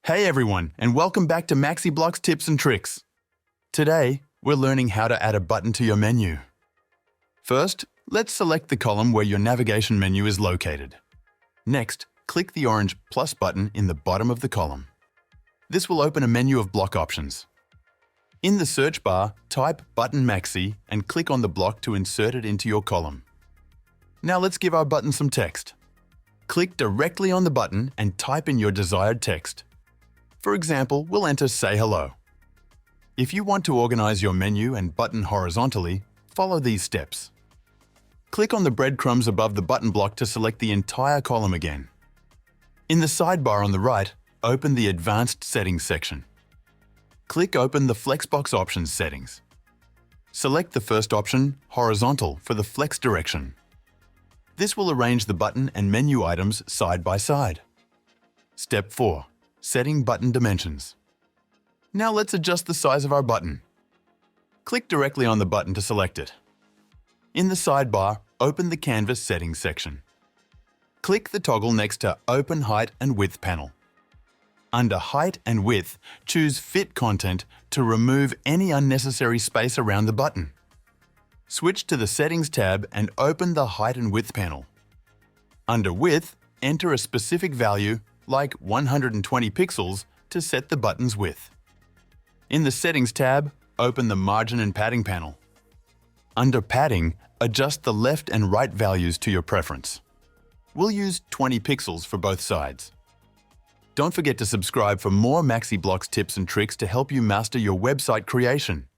Hey everyone, and welcome back to MaxiBlocks Tips and Tricks. Today, we're learning how to add a button to your menu. First, let's select the column where your navigation menu is located. Next, click the orange plus button in the bottom of the column. This will open a menu of block options. In the search bar, type Button Maxi and click on the block to insert it into your column. Now let's give our button some text. Click directly on the button and type in your desired text. For example, we'll enter Say Hello. If you want to organize your menu and button horizontally, follow these steps. Click on the breadcrumbs above the button block to select the entire column again. In the sidebar on the right, open the Advanced Settings section. Click Open the Flexbox Options settings. Select the first option, Horizontal, for the flex direction. This will arrange the button and menu items side by side. Step 4. Setting button dimensions. Now let's adjust the size of our button. Click directly on the button to select it. In the sidebar, open the Canvas Settings section. Click the toggle next to Open Height and Width panel. Under Height and Width, choose Fit Content to remove any unnecessary space around the button. Switch to the Settings tab and open the Height and Width panel. Under Width, enter a specific value, like 120 pixels, to set the button's width. In the Settings tab, open the Margin and Padding panel. Under Padding, adjust the left and right values to your preference. We'll use 20 pixels for both sides. Don't forget to subscribe for more MaxiBlocks tips and tricks to help you master your website creation.